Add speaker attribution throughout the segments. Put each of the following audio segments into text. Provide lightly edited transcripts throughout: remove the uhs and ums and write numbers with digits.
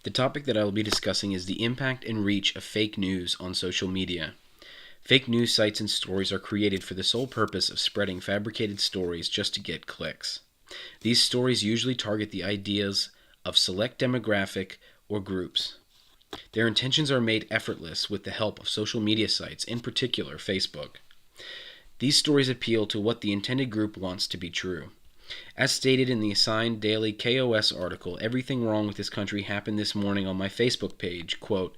Speaker 1: The topic that I will be discussing is the impact and reach of fake news on social media. Fake news sites and stories are created for the sole purpose of spreading fabricated stories just to get clicks. These stories usually target the ideas of select demographic or groups. Their intentions are made effortless with the help of social media sites, in particular Facebook. These stories appeal to what the intended group wants to be true. As stated in the assigned daily KOS article, everything wrong with this country happened this morning on my Facebook page, quote,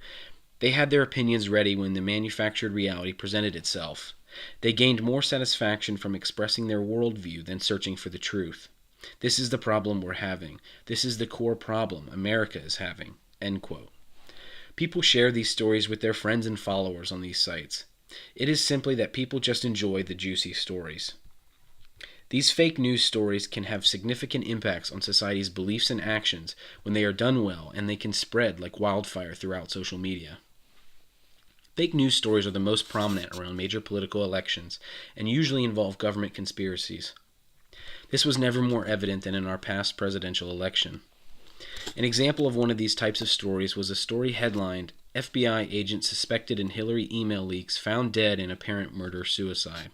Speaker 1: they had their opinions ready when the manufactured reality presented itself. They gained more satisfaction from expressing their worldview than searching for the truth. This is the problem we're having. This is the core problem America is having, end quote. People share these stories with their friends and followers on these sites. It is simply that people just enjoy the juicy stories. These fake news stories can have significant impacts on society's beliefs and actions when they are done well, and they can spread like wildfire throughout social media. Fake news stories are the most prominent around major political elections and usually involve government conspiracies. This was never more evident than in our past presidential election. An example of one of these types of stories was a story headlined, FBI agent suspected in Hillary email leaks found dead in apparent murder-suicide.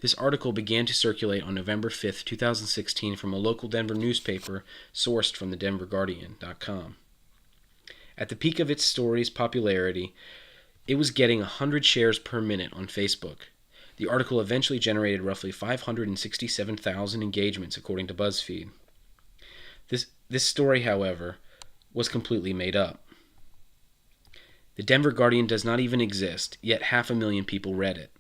Speaker 1: This article began to circulate on November 5, 2016 from a local Denver newspaper sourced from the denverguardian.com. At the peak of its story's popularity, it was getting 100 shares per minute on Facebook. The article eventually generated roughly 567,000 engagements according to BuzzFeed. This story, however, was completely made up. The Denver Guardian does not even exist, yet 500,000 people read it.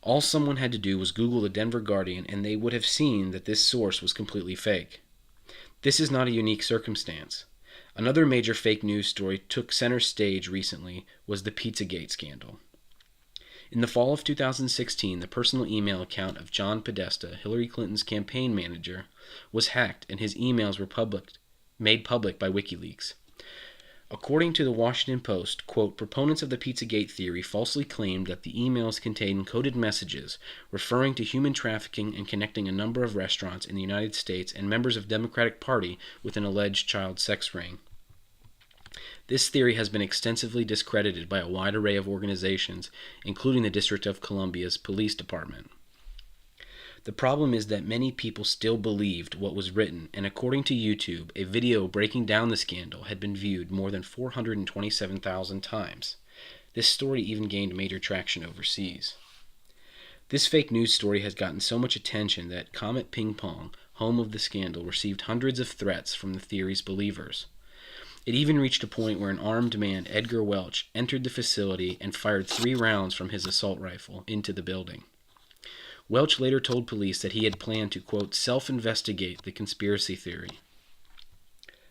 Speaker 1: All someone had to do was Google the Denver Guardian and they would have seen that this source was completely fake. This is not a unique circumstance. Another major fake news story took center stage recently was the Pizzagate scandal. In the fall of 2016, the personal email account of John Podesta, Hillary Clinton's campaign manager, was hacked and his emails were made public by WikiLeaks. According to the Washington Post, quote, proponents of the Pizzagate theory falsely claimed that the emails contained coded messages referring to human trafficking and connecting a number of restaurants in the United States and members of the Democratic Party with an alleged child sex ring. This theory has been extensively discredited by a wide array of organizations, including the District of Columbia's police department. The problem is that many people still believed what was written, and according to YouTube, a video breaking down the scandal had been viewed more than 427,000 times. This story even gained major traction overseas. This fake news story has gotten so much attention that Comet Ping Pong, home of the scandal, received hundreds of threats from the theory's believers. It even reached a point where an armed man, Edgar Welch, entered the facility and fired 3 rounds from his assault rifle into the building. Welch later told police that he had planned to, quote, self-investigate the conspiracy theory.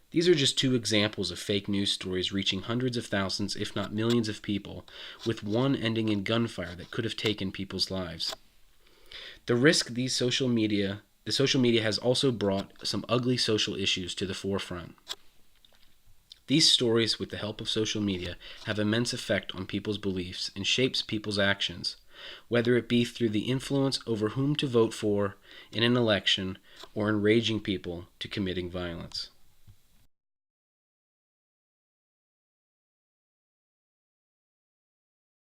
Speaker 1: These are just 2 examples of fake news stories reaching hundreds of thousands, if not millions of people, with one ending in gunfire that could have taken people's lives. The social media has also brought some ugly social issues to the forefront. These stories, with the help of social media, have immense effect on people's beliefs and shapes people's actions, whether it be through the influence over whom to vote for in an election or enraging people to committing violence.